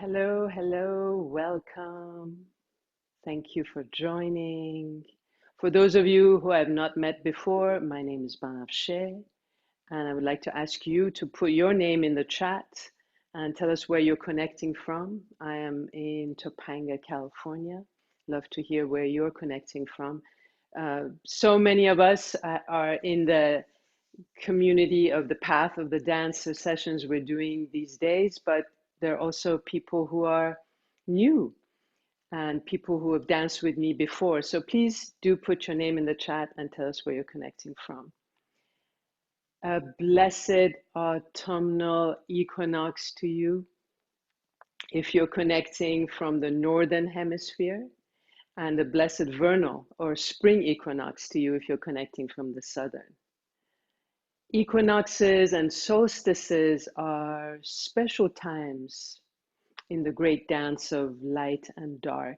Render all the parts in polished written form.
Hello, hello, welcome. Thank you for joining. For those of you who I have not met before, my name is Banafsheh, and I would like to ask you to put your name in the chat and tell us where you're connecting from. I am in Topanga, California. Love to hear where you're connecting from. So many of us are in the community of the path of the dance sessions we're doing these days, but there are also people who are new and people who have danced with me before. So please do put your name in the chat and tell us where you're connecting from. A blessed autumnal equinox to you if you're connecting from the northern hemisphere, and a blessed vernal or spring equinox to you if you're connecting from the southern. Equinoxes and solstices are special times in the great dance of light and dark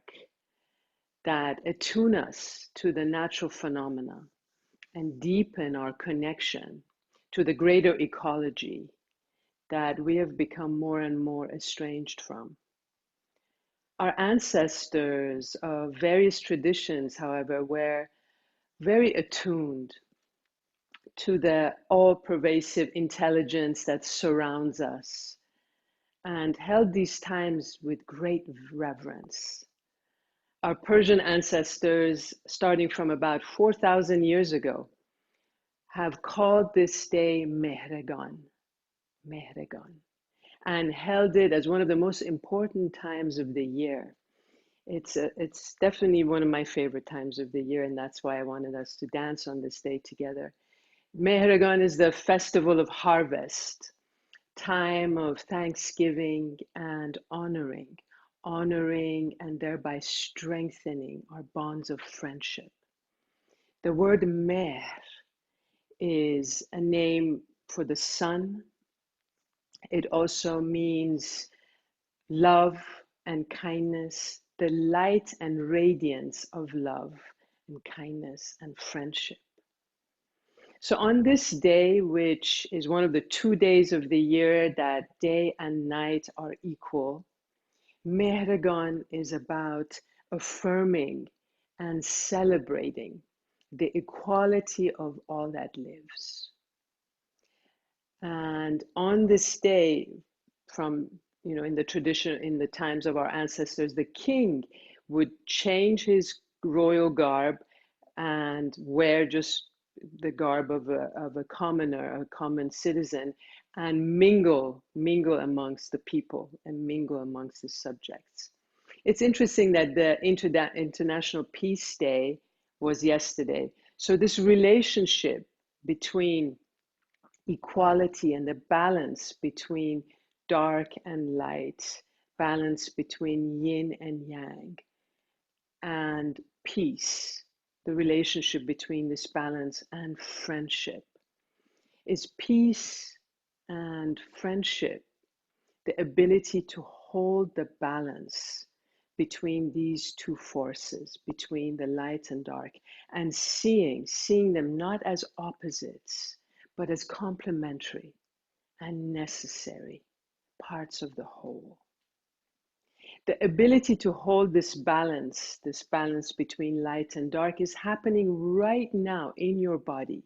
that attune us to the natural phenomena and deepen our connection to the greater ecology that we have become more and more estranged from. Our ancestors of various traditions, however, were very attuned to the all-pervasive intelligence that surrounds us and held these times with great reverence. Our Persian ancestors, starting from about 4,000 years ago, have called this day Mehregan, Mehregan, and held it as one of the most important times of the year. It's definitely one of my favorite times of the year, and that's why I wanted us to dance on this day together. Mehregan is the festival of harvest, time of thanksgiving and honoring and thereby strengthening our bonds of friendship. The word Mehr is a name for the sun. It also means love and kindness, the light and radiance of love and kindness and friendship. So on this day, which is one of the 2 days of the year that day and night are equal, Mehregan is about affirming and celebrating the equality of all that lives. And on this day, from, in the tradition, in the times of our ancestors, the king would change his royal garb and wear just the garb of a commoner, a common citizen, and mingle amongst the people and mingle amongst the subjects. It's interesting that the International Peace Day was yesterday. So this relationship between equality and the balance between dark and light, balance between yin and yang, and peace, the relationship between this balance and friendship. Is peace and friendship the ability to hold the balance between these two forces, between the light and dark, and seeing them not as opposites, but as complementary and necessary parts of the whole. The ability to hold this balance between light and dark is happening right now in your body.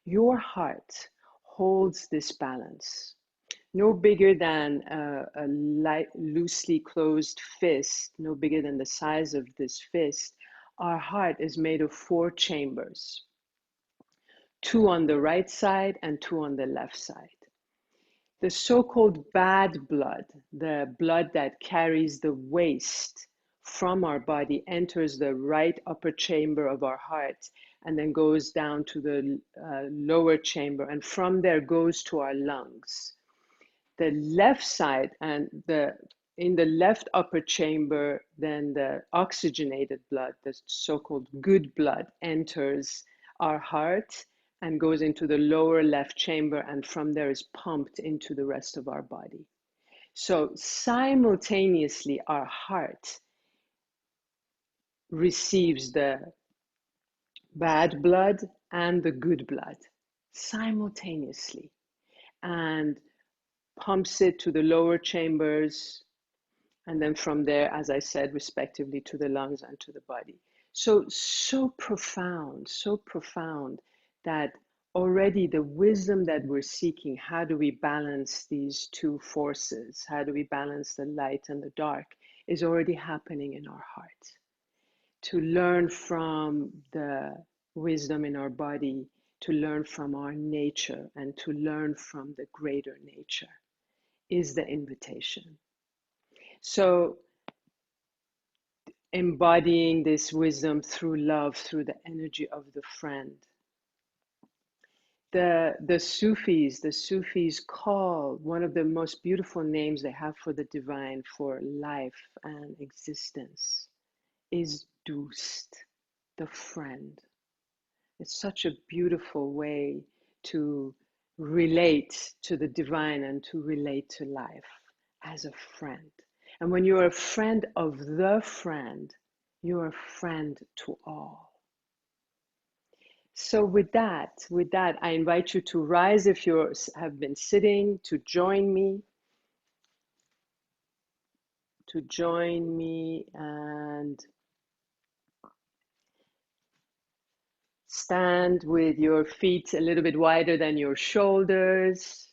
Your heart holds this balance. No bigger than a loosely closed fist, no bigger than the size of this fist. Our heart is made of 4 chambers, 2 on the right side and 2 on the left side. The so-called bad blood, the blood that carries the waste from our body, enters the right upper chamber of our heart and then goes down to the lower chamber, and from there goes to our lungs. The left side and in the left upper chamber, then the oxygenated blood, the so-called good blood, enters our heart and goes into the lower left chamber, and from there is pumped into the rest of our body. So simultaneously, our heart receives the bad blood and the good blood simultaneously, and pumps it to the lower chambers And then from there, as I said, respectively to the lungs and to the body. So profound that already the wisdom that we're seeking, how do we balance these two forces? How do we balance the light and the dark, is already happening in our heart. To learn from the wisdom in our body, to learn from our nature, and to learn from the greater nature is the invitation. So embodying this wisdom through love, through the energy of the friend. The Sufis call one of the most beautiful names they have for the divine, for life and existence, is Doost, the friend. It's such a beautiful way to relate to the divine and to relate to life as a friend. And when you're a friend of the friend, you're a friend to all. So with that, I invite you to rise if you have been sitting, to join me, and stand with your feet a little bit wider than your shoulders,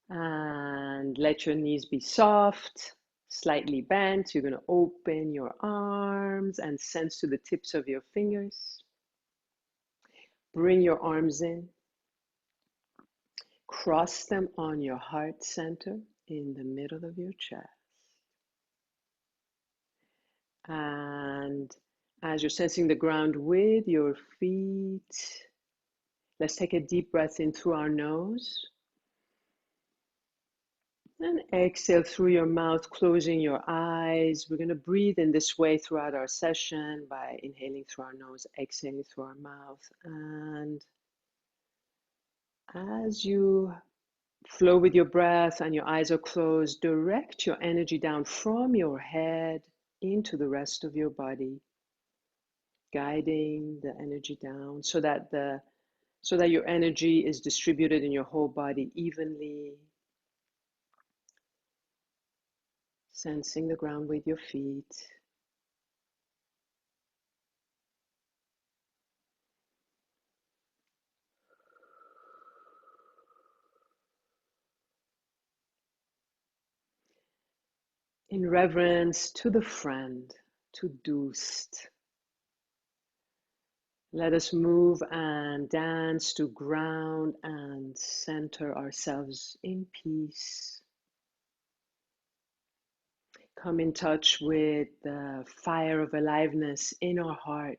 and let your knees be soft, slightly bent. You're going to open your arms and sense to the tips of your fingers. Bring your arms in. Cross them on your heart center in the middle of your chest. And as you're sensing the ground with your feet, let's take a deep breath in through our nose. And exhale through your mouth, closing your eyes. We're going to breathe in this way throughout our session by inhaling through our nose, exhaling through our mouth. And as you flow with your breath and your eyes are closed, direct your energy down from your head into the rest of your body, guiding the energy down so that your energy is distributed in your whole body evenly. Sensing the ground with your feet. In reverence to the friend, to Doost, let us move and dance to ground and center ourselves in peace. Come in touch with the fire of aliveness in our heart,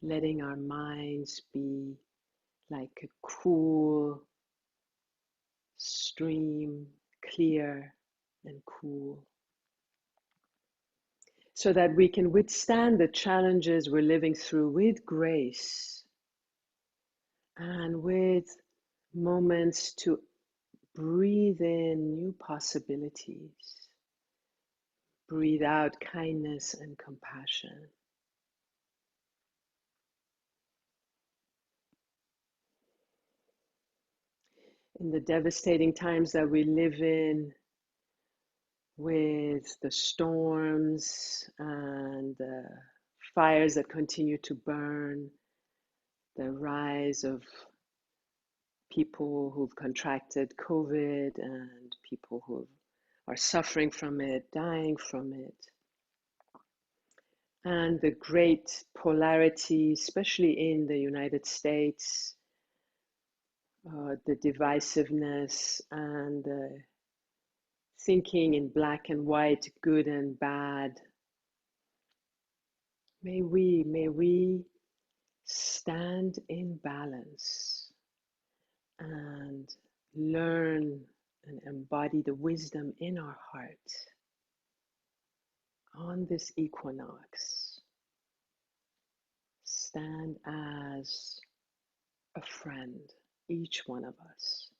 letting our minds be like a cool stream, clear and cool, so that we can withstand the challenges we're living through with grace and with moments to breathe in new possibilities, breathe out kindness and compassion. In the devastating times that we live in, with the storms and the fires that continue to burn, the rise of people who've contracted COVID and people who are suffering from it, dying from it, and the great polarity, especially in the United States, the divisiveness and the thinking in black and white, good and bad. May we stand in balance and learn and embody the wisdom in our heart on this equinox. Stand as a friend, each one of us,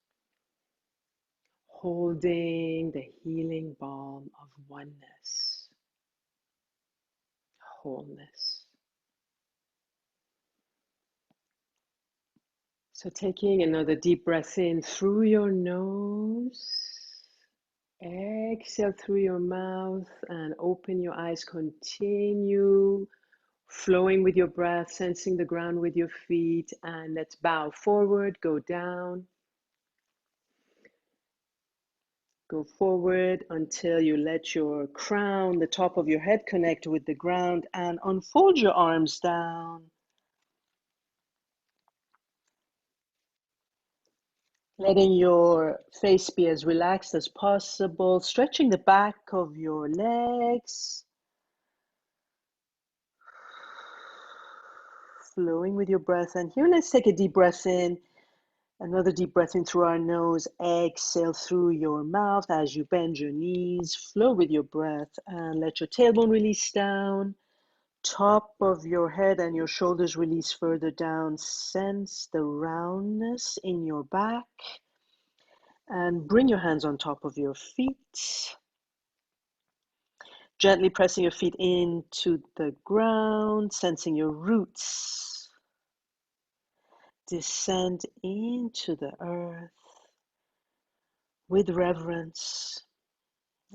holding the healing balm of oneness, wholeness. So taking another deep breath in through your nose, Exhale through your mouth and open your eyes. Continue flowing with your breath, sensing the ground with your feet. And let's bow forward, go down. Go forward until you let your crown, the top of your head, connect with the ground, and unfold your arms down. Letting your face be as relaxed as possible, stretching the back of your legs. Flowing with your breath. And here, let's take a deep breath in. Another deep breath in through our nose. Exhale through your mouth as you bend your knees. Flow with your breath and let your tailbone release down. Top of your head and your shoulders release further down. Sense the roundness in your back. And bring your hands on top of your feet. Gently pressing your feet into the ground, sensing your roots. Descend into the earth with reverence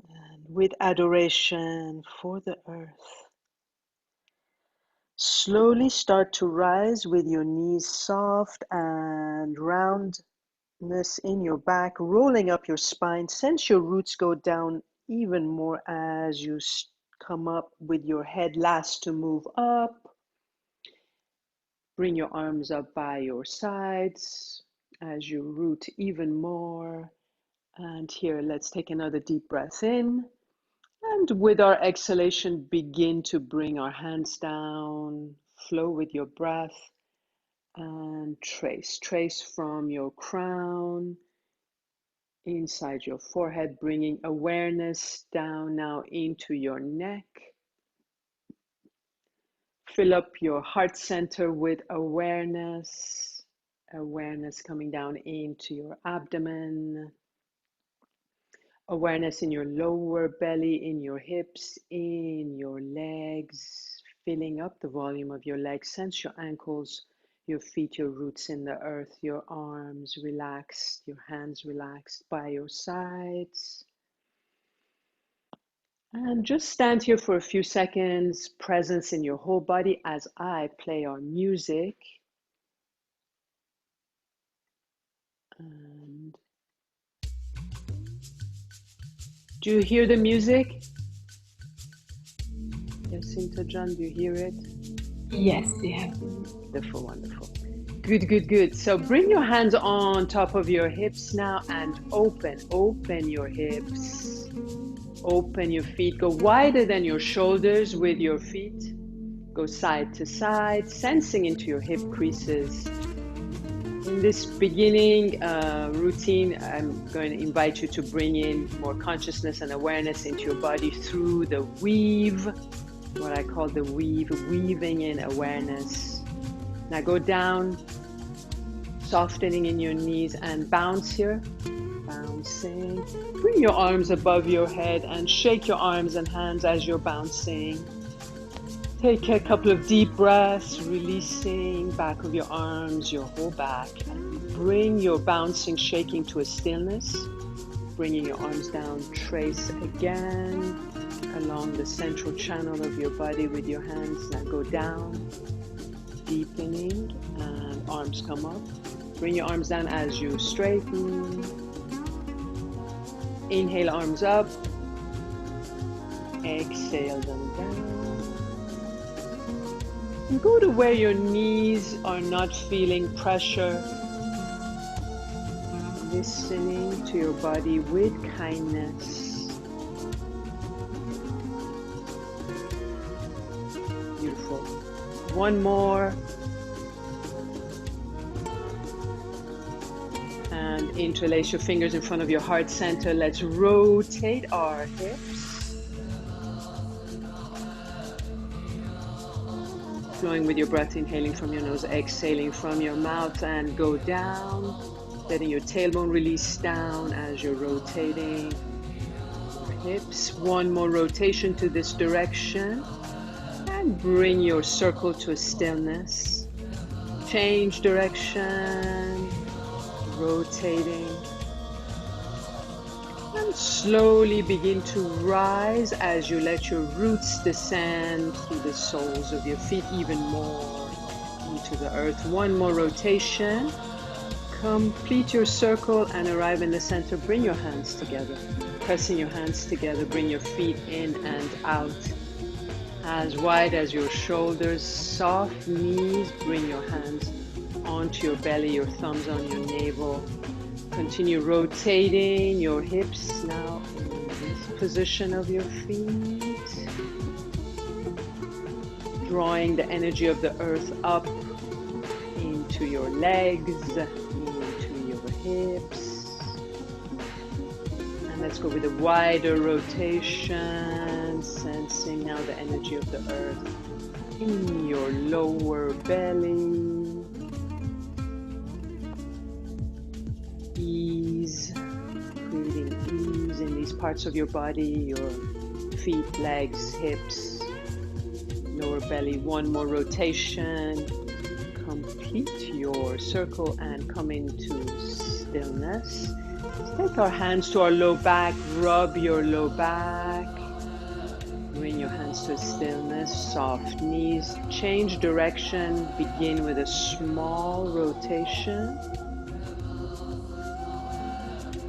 and with adoration for the earth. Slowly start to rise with your knees soft and roundness in your back, rolling up your spine. Sense your roots go down even more as you come up with your head last to move up. Bring your arms up by your sides as you root even more. And here, let's take another deep breath in. And with our exhalation, begin to bring our hands down. Flow with your breath and trace. Trace from your crown inside your forehead, bringing awareness down now into your neck. Fill up your heart center with awareness. Awareness coming down into your abdomen. Awareness in your lower belly, in your hips, in your legs. Filling up the volume of your legs. Sense your ankles, your feet, your roots in the earth, your arms relaxed, your hands relaxed by your sides. And just stand here for a few seconds, presence in your whole body as I play our music. And do you hear the music? Jacinta John, do you hear it? Yes, yeah. Wonderful, wonderful. Good, good, good. So bring your hands on top of your hips now and open your hips. Open your feet, go wider than your shoulders with your feet. Go side to side, sensing into your hip creases. In this beginning routine, I'm going to invite you to bring in more consciousness and awareness into your body through the weave, what I call the weave, weaving in awareness. Now go down, softening in your knees and bounce here. Bouncing. Bring your arms above your head and shake your arms and hands as you're bouncing. Take a couple of deep breaths, releasing back of your arms, your whole back. And bring your bouncing, shaking to a stillness. Bringing your arms down, trace again along the central channel of your body with your hands. Now go down, deepening, and arms come up. Bring your arms down as you straighten. Inhale, arms up. Exhale them down. And go to where your knees are not feeling pressure. Listening to your body with kindness. Beautiful. One more. And interlace your fingers in front of your heart center. Let's rotate our hips. Flowing with your breath, inhaling from your nose, exhaling from your mouth, and go down. Letting your tailbone release down as you're rotating your hips. One more rotation to this direction. And bring your circle to a stillness. Change direction. Rotating. And slowly begin to rise as you let your roots descend through the soles of your feet even more into the earth. One more rotation. Complete your circle and arrive in the center. Bring your hands together. Pressing your hands together, bring your feet in and out. As wide as your shoulders, soft knees. Bring your hands onto your belly, your thumbs on your navel. Continue rotating your hips now in this position of your feet. Drawing the energy of the earth up into your legs, into your hips. And let's go with a wider rotation, sensing now the energy of the earth in your lower belly. Ease, creating ease in these parts of your body, your feet, legs, hips, lower belly. One more rotation. Complete your circle and come into stillness. Let's take our hands to our low back, rub your low back. Bring your hands to stillness, soft knees. Change direction, begin with a small rotation.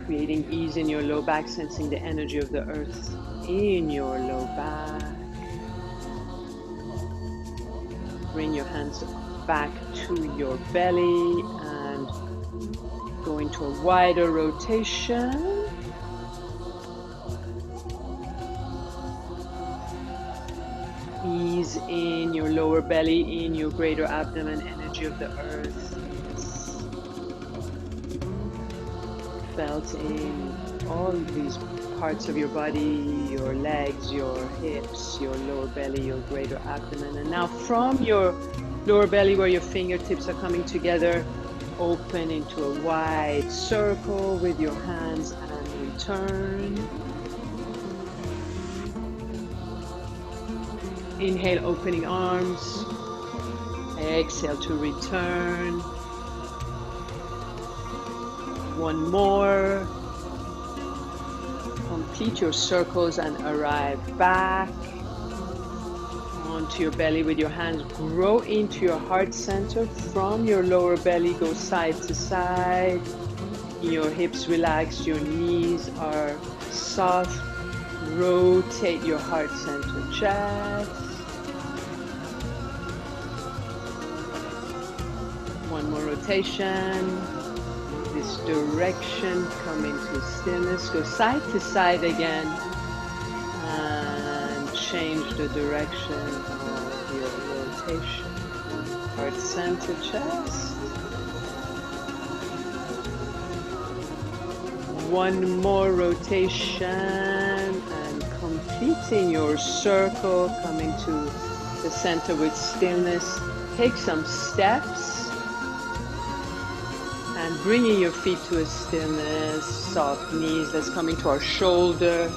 Creating ease in your low back, sensing the energy of the earth in your low back. Bring your hands back to your belly and go into a wider rotation. Ease in your lower belly, in your greater abdomen, energy of the earth. Felt in all these parts of your body, your legs, your hips, your lower belly, your greater abdomen. And now from your lower belly where your fingertips are coming together, open into a wide circle with your hands and return. Inhale, opening arms. Exhale to return. One more. Complete your circles and arrive back onto your belly with your hands. Grow into your heart center. From your lower belly, go side to side. Your hips relax, your knees are soft. Rotate your heart center chest. One more rotation. This direction, come into stillness, go side to side again and change the direction of your rotation. Heart center chest. One more rotation and completing your circle, coming to the center with stillness. Take some steps. And bringing your feet to a stillness, soft knees. Let's come into our shoulder,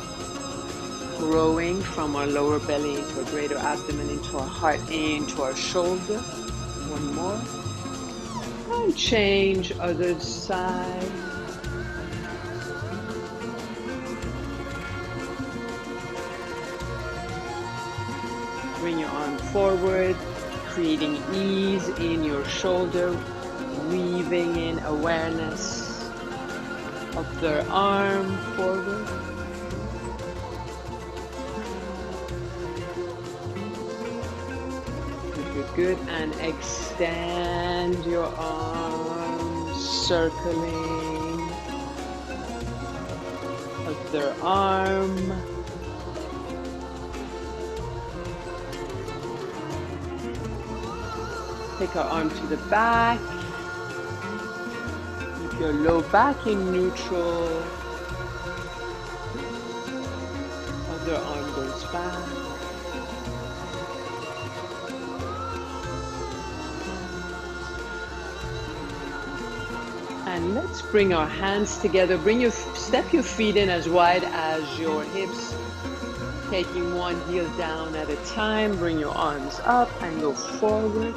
growing from our lower belly into a greater abdomen, into our heart, into our shoulder. One more. And change other side. Bring your arm forward, creating ease in your shoulder. Weaving in awareness of their arm forward. Good, good. And extend your arms, circling of their arm. Take our arm to the back. Your low back in neutral. Other arm goes back. And let's bring our hands together. Step your feet in as wide as your hips. Taking one heel down at a time. Bring your arms up and go forward.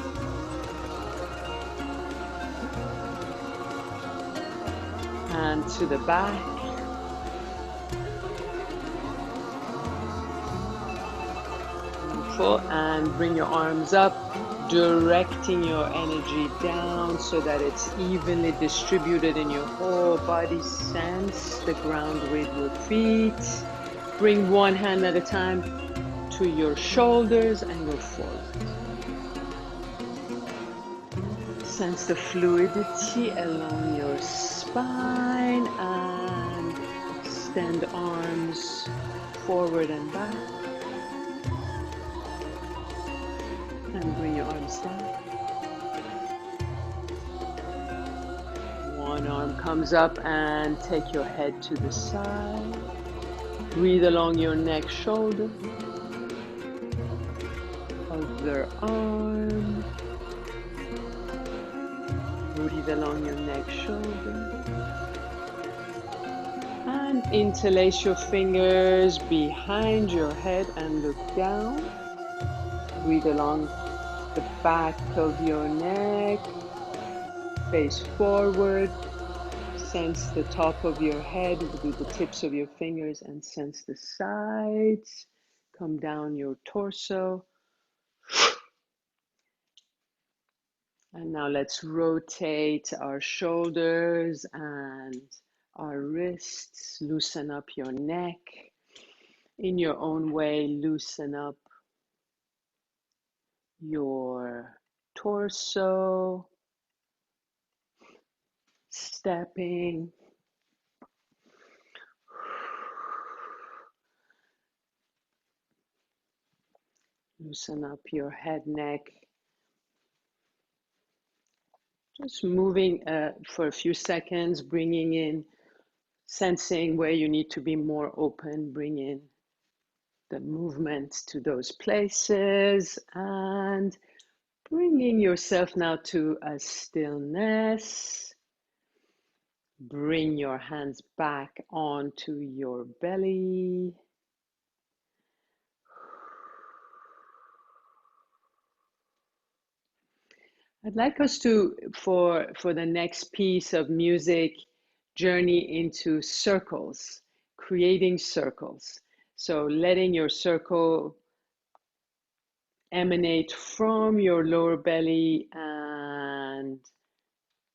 And to the back. Beautiful. And bring your arms up, directing your energy down so that it's evenly distributed in your whole body. Sense the ground with your feet. Bring one hand at a time to your shoulders and go forward. Sense the fluidity along your spine and extend arms forward and back. And bring your arms down. One arm comes up and take your head to the side. Breathe along your neck, shoulder. Other arm. Breathe along your neck, shoulder. And interlace your fingers behind your head and look down. Breathe along the back of your neck. Face forward. Sense the top of your head with the tips of your fingers and sense the sides. Come down your torso. And now let's rotate our shoulders and our wrists. Loosen up your neck. In your own way, loosen up your torso. Stepping. Loosen up your head, neck. Just moving for a few seconds, bringing in, sensing where you need to be more open, bring in the movement to those places and bringing yourself now to a stillness. Bring your hands back onto your belly. I'd like us to, for the next piece of music, journey into circles, creating circles. So letting your circle emanate from your lower belly and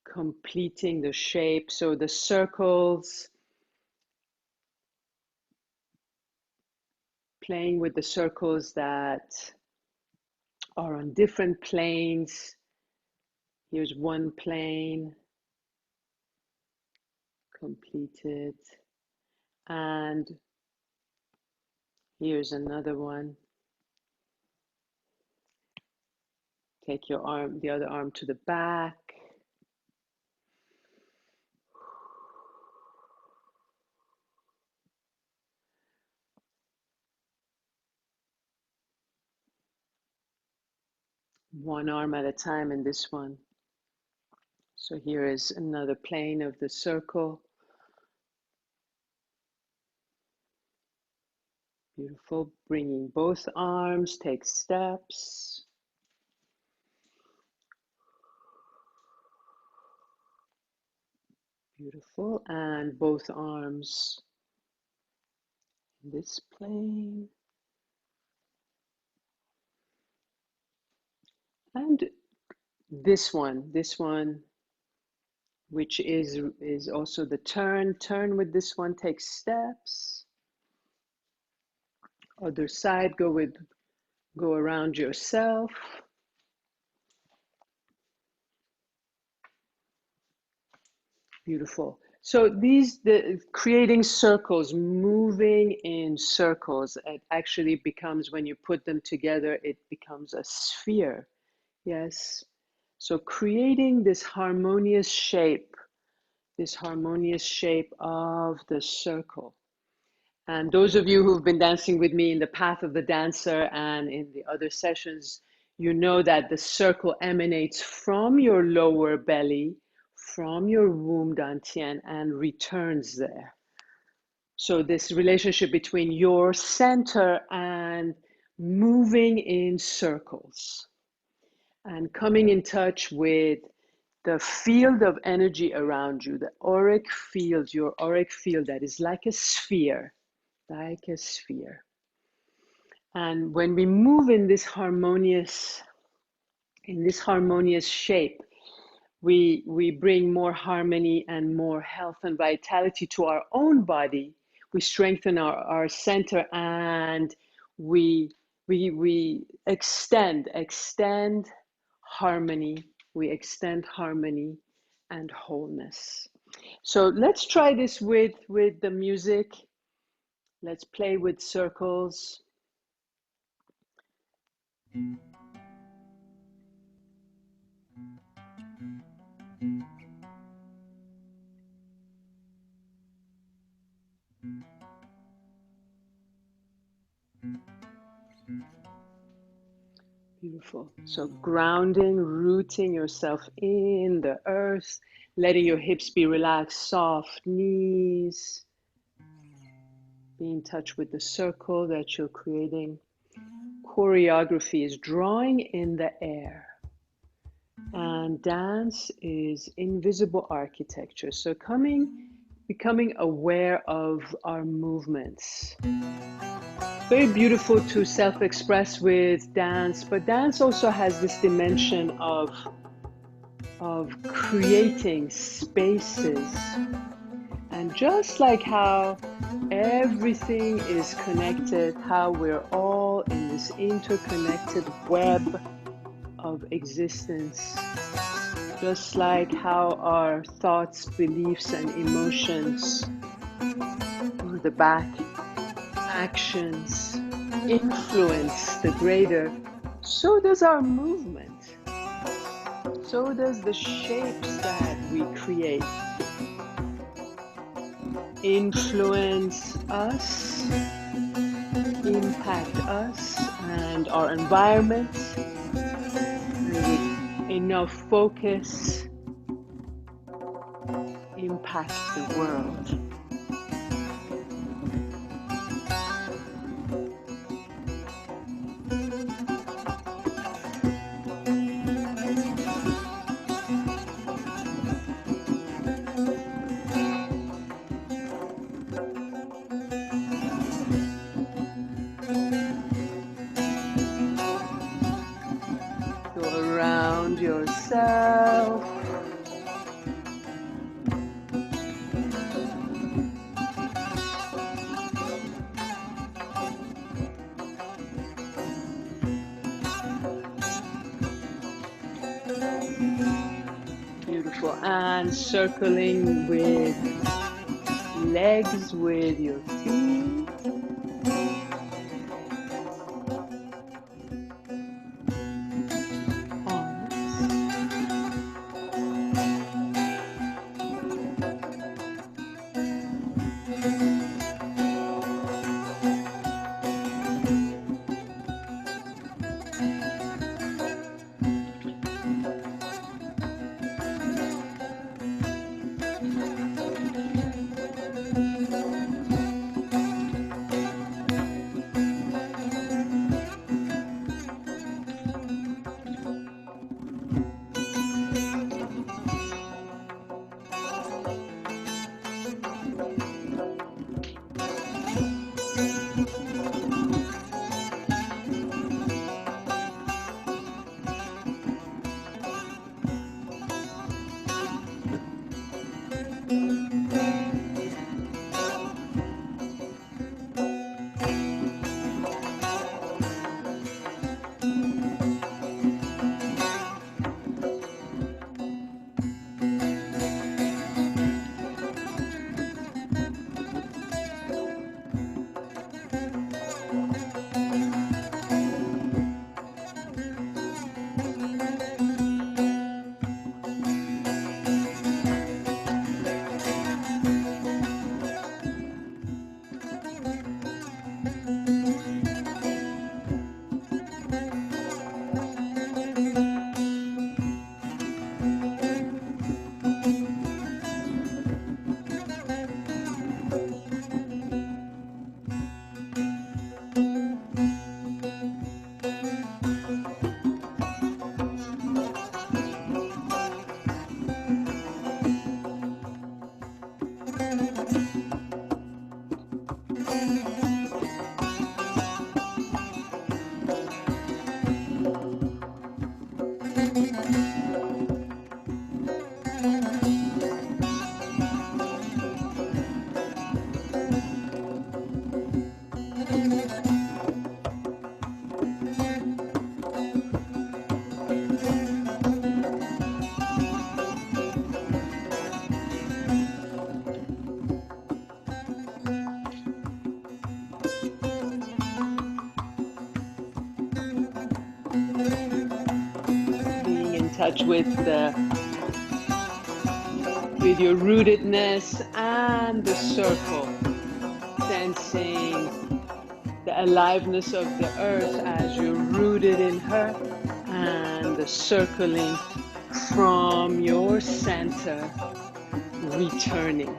completing the shape. So the circles, playing with the circles that are on different planes. Here's one plane completed, and here's another one. Take your arm, the other arm to the back. One arm at a time in this one. So here is another plane of the circle. Beautiful. Bringing both arms, take steps. Beautiful. And both arms in this plane. And this one, which is also the turn with this one, take steps. Other side, go around yourself. Beautiful. So creating circles, moving in circles, it actually becomes, when you put them together, it becomes a sphere. Yes. So creating this harmonious shape of the circle. And those of you who've been dancing with me in the Path of the Dancer and in the other sessions, you know that the circle emanates from your lower belly, from your womb dantian, and returns there. So this relationship between your center and moving in circles and coming in touch with the field of energy around you, the auric field, your auric field that is like a sphere. And when we move in this harmonious shape, we bring more harmony and more health and vitality to our own body. We strengthen our center, and we extend harmony. We extend harmony and wholeness. So let's try this with the music. Let's play with circles. Beautiful. So grounding, rooting yourself in the earth, letting your hips be relaxed, soft knees, be in touch with the circle that you're creating. Choreography is drawing in the air, and dance is invisible architecture. So becoming aware of our movements. Very beautiful to self-express with dance, but dance also has this dimension of creating spaces. And just like how everything is connected, how we're all in this interconnected web of existence, just like how our thoughts, beliefs, and emotions, or the back actions influence the greater, so does our movement. So does the shapes that we create influence us, impact us and our environment, and with enough focus, impact the world. Yourself. Beautiful. And circling with legs with your feet. touch with your rootedness and the circle, sensing the aliveness of the earth as you're rooted in her, and the circling from your center, returning.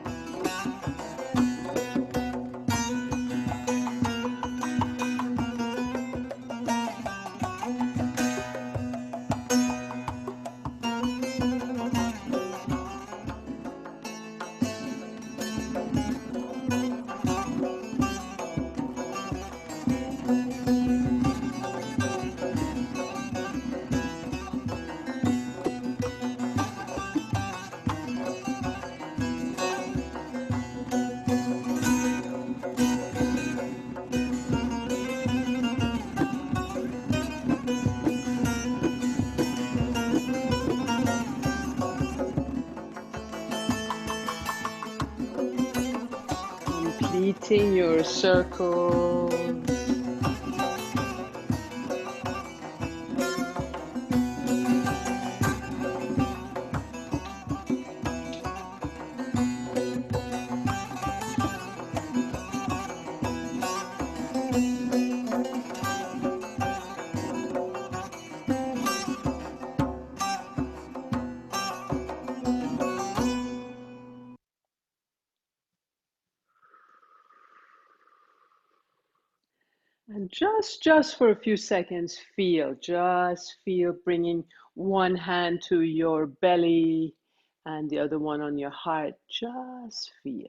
Completing your circle. And just for a few seconds, just feel bringing one hand to your belly and the other one on your heart. Just feel.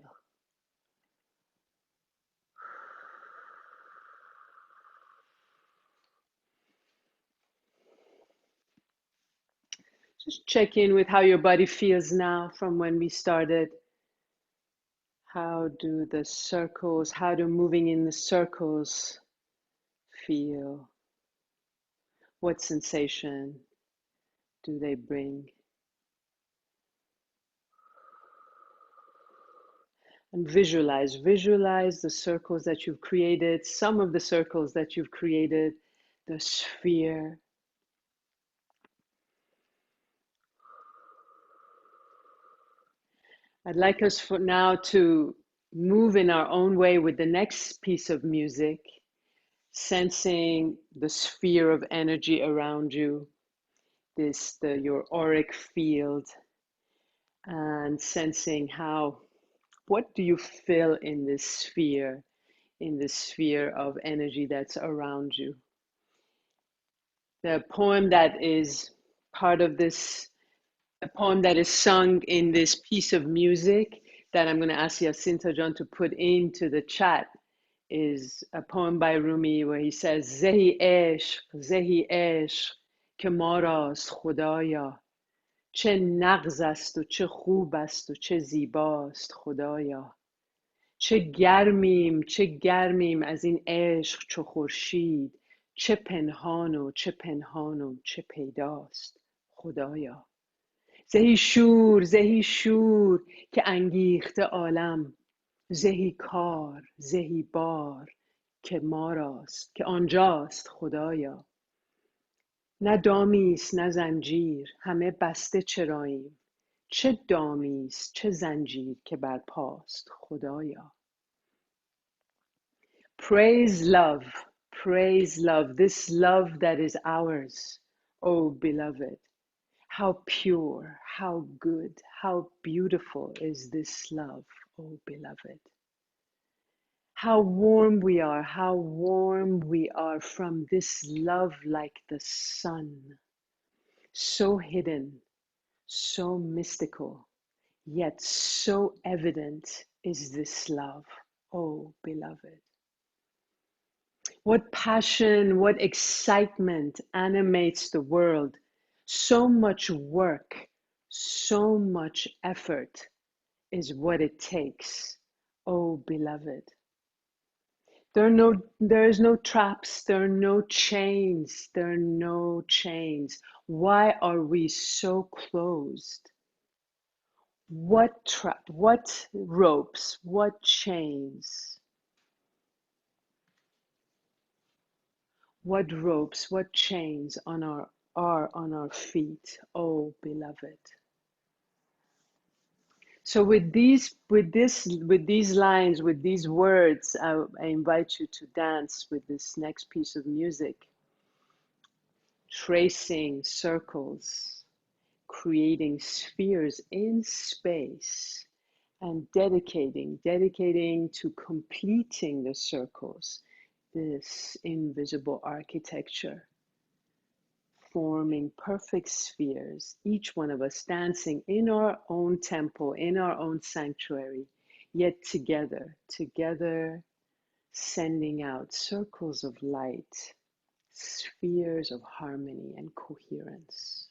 Just check in with how your body feels now from when we started. How do the circles, how do moving in the circles feel? What sensation do they bring? And visualize the circles that you've created, some of the circles that you've created, the sphere. I'd like us for now to move in our own way with the next piece of music, sensing the sphere of energy around you, your auric field, and sensing what do you feel in this sphere of energy that's around you. The poem that is part of this, a poem that is sung in this piece of music that I'm going to ask Yasinta John to put into the chat is a poem by Rumi where he says, زهی عشق که ما راست خدایا، چه نغزست و چه خوبست و چه زیباست خدایا، چه گرمیم از این عشق چو خورشید، چه پنهان و چه پیداست خدایا. زهی شور که انگیخته عالم، زهی بار که ما راست، که آنجاست خدایا. نه دامیست نه زنجیر همه بسته چراييم، چه دامیست چه زنجیر که برپاست خدایا. Praise love, this love that is ours, oh beloved. How pure, how good, how beautiful is this love, oh beloved. How warm we are from this love like the sun. So hidden, so mystical, yet so evident is this love, oh beloved. What passion, what excitement animates the world. So much work, so much effort is what it takes, oh beloved. There is no traps, there are no chains, Why are we so closed? What ropes, what chains? What ropes, what chains on our are on our feet, oh beloved. So with these lines, with these words, I invite you to dance with this next piece of music, tracing circles, creating spheres in space, and dedicating to completing the circles, this invisible architecture, forming perfect spheres, each one of us dancing in our own temple, in our own sanctuary, yet together, sending out circles of light, spheres of harmony and coherence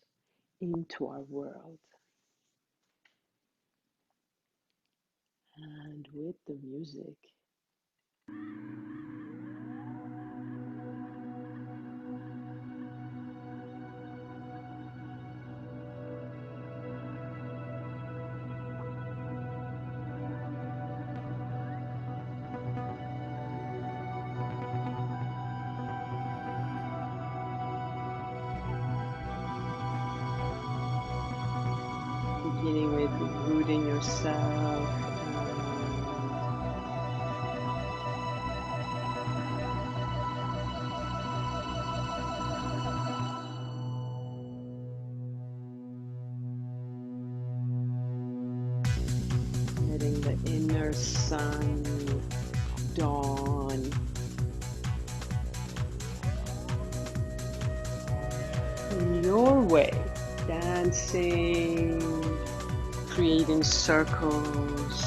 into our world. And with the music, beginning with rooting yourself and letting the inner sun dawn. In your way, dancing, creating circles,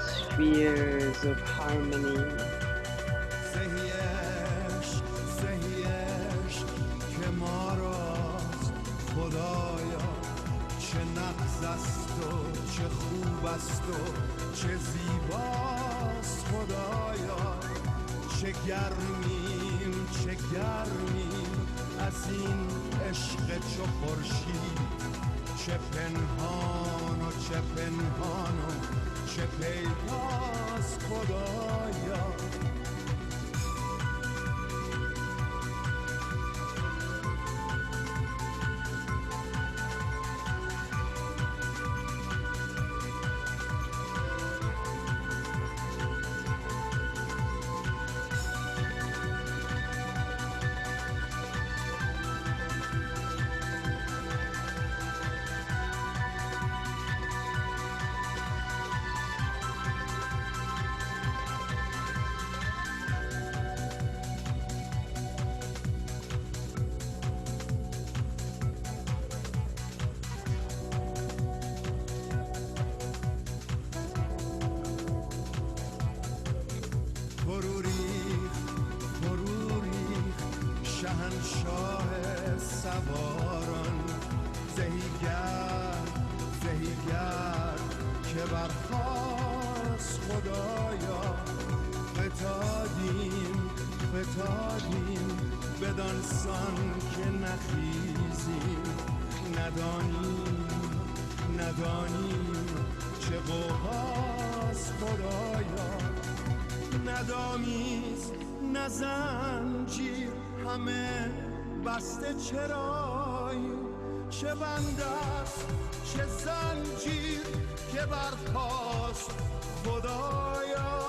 spheres of harmony. که ما راست خدایا، چه نغزست و چه خوبست و چه زیباست خدایا، چه گرمیم از این عشق چو خورشید، چه پنهان و چه پیداست خدایا. شهنشاه سواران، زهیگر که برپاست خدایا، فتادیم بدانسان که نخیزیم، ندانیم چه قوقاست خدایا، ندامیز نه زنجیر همه بسته چراييم، چه بندست چه زنجیر که برپاست خدایا.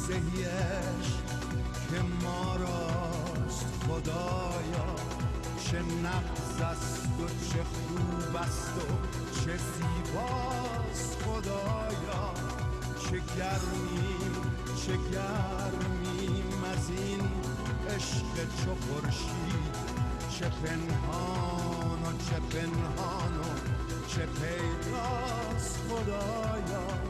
زهیش که ما راست خدایا، چه نغزست و چه خوبست و چه زیباست خدایا، چه گرمیم چه گرمیم از این عشق چو خورشید، چه پنهان و چه پنهان و چه پیداست خدایا.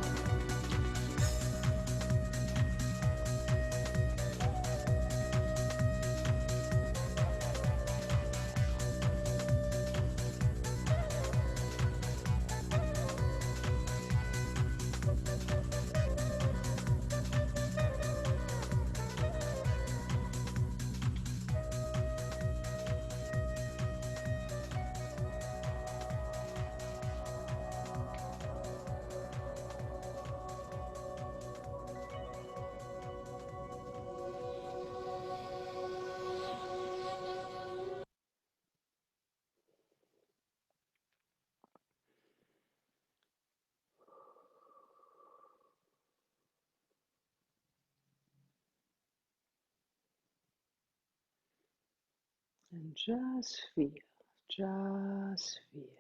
And just feel, just feel.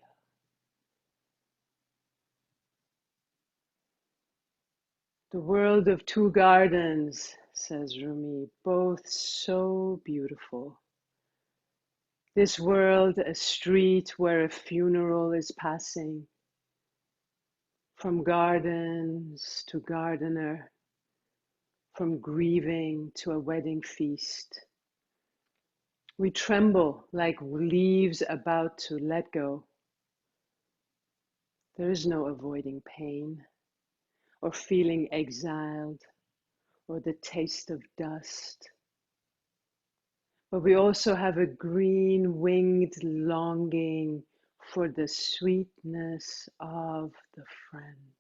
The world of two gardens, says Rumi, both so beautiful. This world, a street where a funeral is passing, from gardens to gardener, from grieving to a wedding feast. We tremble like leaves about to let go. There is no avoiding pain, or feeling exiled, or the taste of dust. But we also have a green winged longing for the sweetness of the friend.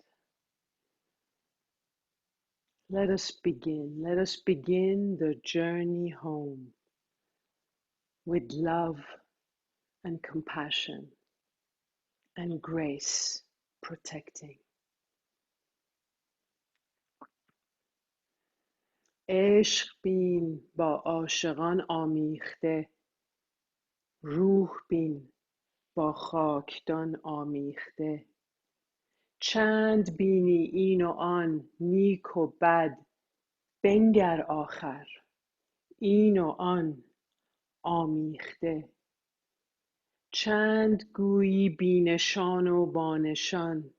Let us begin the journey home with love and compassion and grace protecting. عشق بین با عاشقان آمیخته، روح بین با خاکدان آمیخته. چند بینی این و آن نیک و بد، بنگر آخر این و آن آمیخته. چند گویی بینشان و بانشان،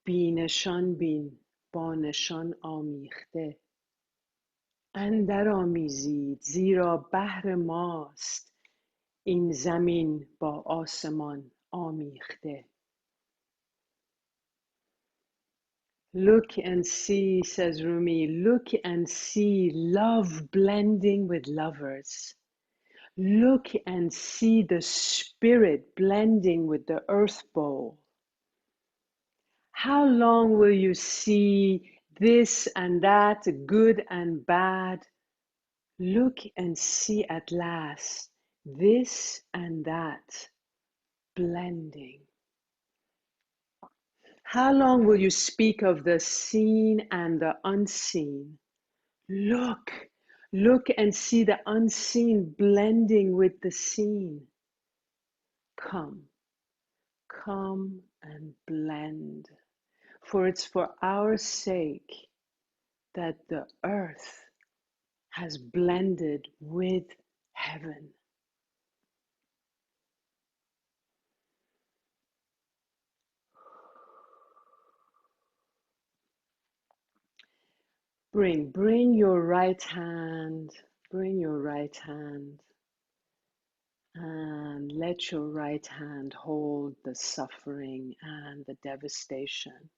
بینشان بین با نشان آمیخته. اندر آمیزید زیرا بهر ماست، این زمین با آسمان آمیخته. Look and see, says Rumi, look and see love blending with lovers. Look and see the spirit blending with the earth bowl. How long will you see this and that, good and bad? Look and see at last this and that blending. How long will you speak of the seen and the unseen? Look and see the unseen blending with the seen. Come and blend. For it's for our sake that the earth has blended with heaven. Bring your right hand, and let your right hand hold the suffering and the devastation.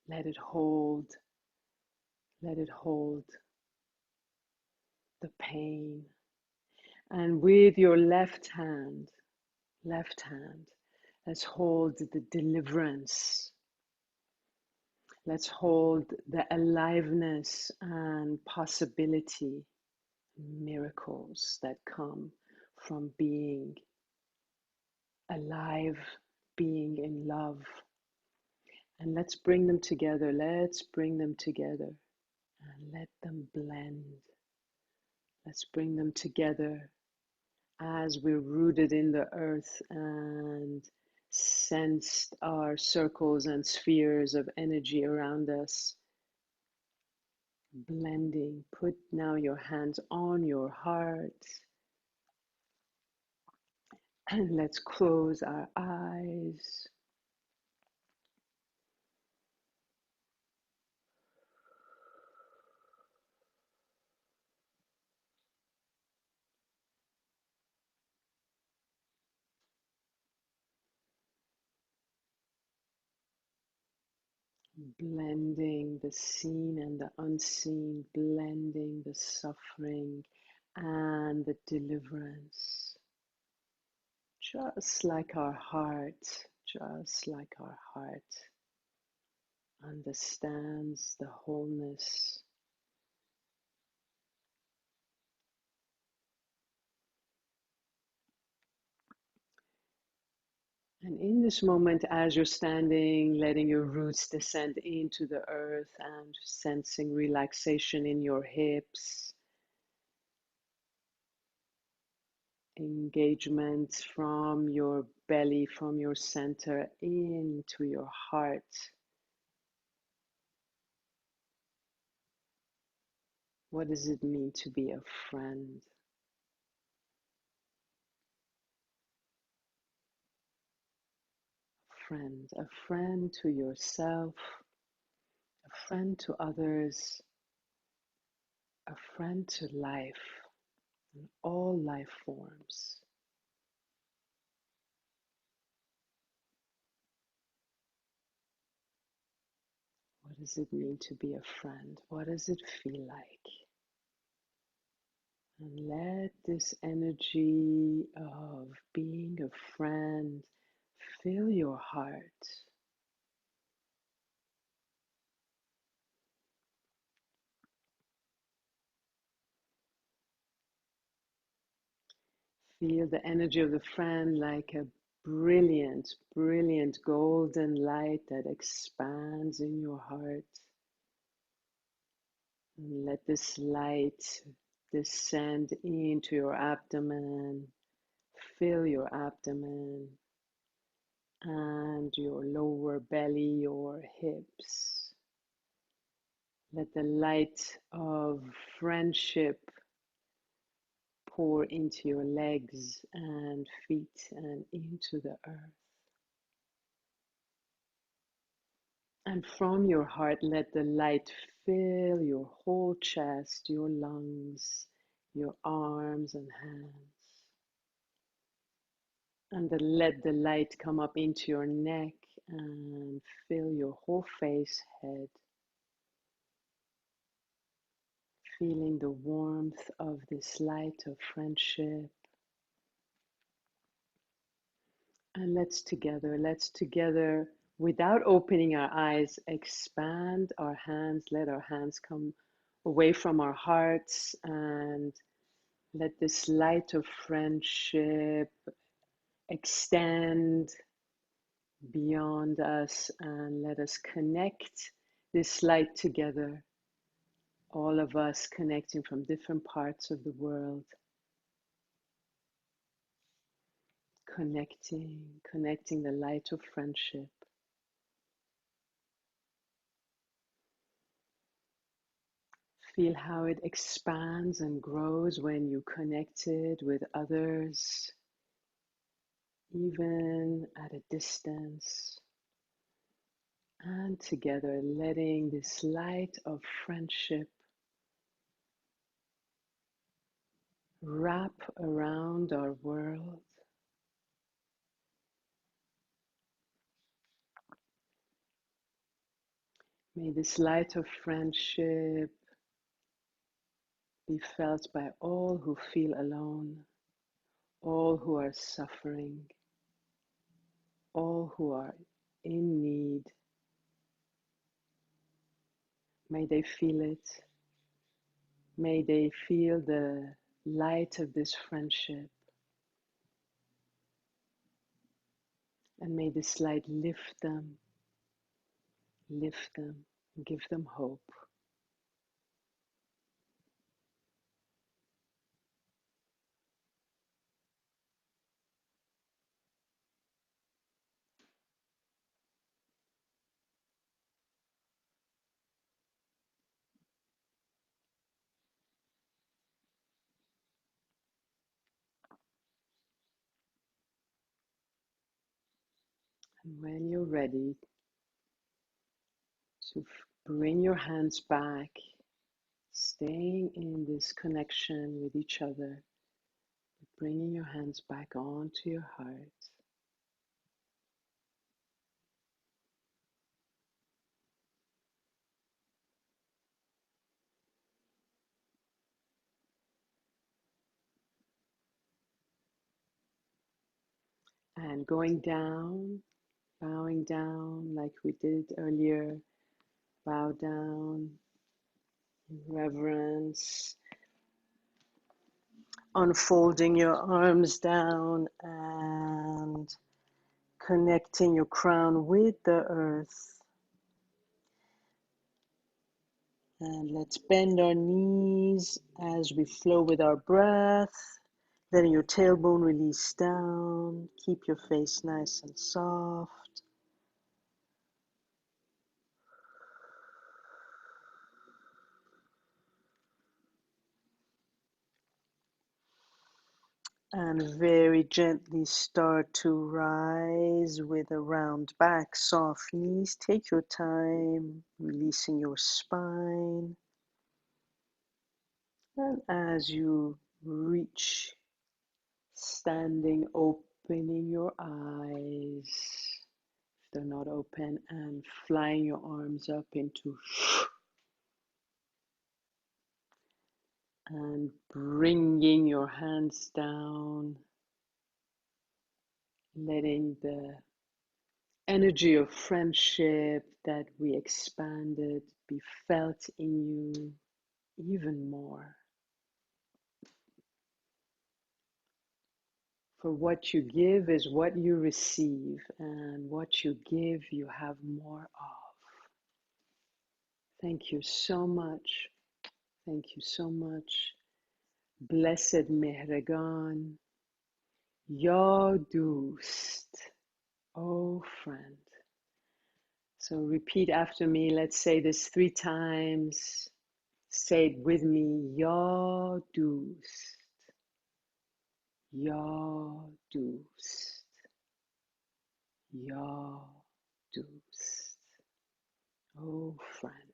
Let it hold the pain. And with your left hand, let's hold the deliverance. Let's hold the aliveness and possibility, miracles that come from being alive, being in love. And let's bring them together. Let's bring them together and let them blend. Let's bring them together as we're rooted in the earth and sensed our circles and spheres of energy around us, blending. Put now your hands on your heart and let's close our eyes. Blending the seen and the unseen, blending the suffering and the deliverance. Just like our heart, just like our heart understands the wholeness. And in this moment, as you're standing, letting your roots descend into the earth and sensing relaxation in your hips, engagement from your belly, from your center into your heart. What does it mean to be a friend? A friend to yourself, a friend to others, a friend to life and all life forms. What does it mean to be a friend? What does it feel like? And let this energy of being a friend fill your heart. Feel the energy of the friend like a brilliant, brilliant golden light that expands in your heart. And let this light descend into your abdomen, fill your abdomen and your lower belly, your hips. Let the light of friendship pour into your legs and feet and into the earth. And from your heart, let the light fill your whole chest, your lungs, your arms and hands. And then let the light come up into your neck and fill your whole face, head. Feeling the warmth of this light of friendship. And let's together, without opening our eyes, expand our hands. Let our hands come away from our hearts and let this light of friendship extend beyond us and let us connect this light together. All of us connecting from different parts of the world. Connecting the light of friendship. Feel how it expands and grows when you connect it with others, even at a distance. And together, letting this light of friendship wrap around our world. May this light of friendship be felt by all who feel alone, all who are suffering, all who are in need. May they feel it. May they feel the light of this friendship. And may this light lift them, give them hope. And when you're ready to bring your hands back, staying in this connection with each other, bringing your hands back onto your heart. And going down, bowing down like we did earlier, bow down in reverence, unfolding your arms down and connecting your crown with the earth. And let's bend our knees as we flow with our breath, letting your tailbone release down. Keep your face nice and soft. And very gently start to rise with a round back, soft knees. Take your time, releasing your spine. And as you reach standing, opening your eyes, if they're not open, and flying your arms up into and bringing your hands down, letting the energy of friendship that we expanded be felt in you even more. For what you give is what you receive, and what you give, you have more of. Thank you so much. Thank you so much. Blessed Mehregan, your Doost, oh friend. So repeat after me. Let's say this 3 times. Say it with me. Ya Doost. Ya Doost. Ya Doost. Oh friend.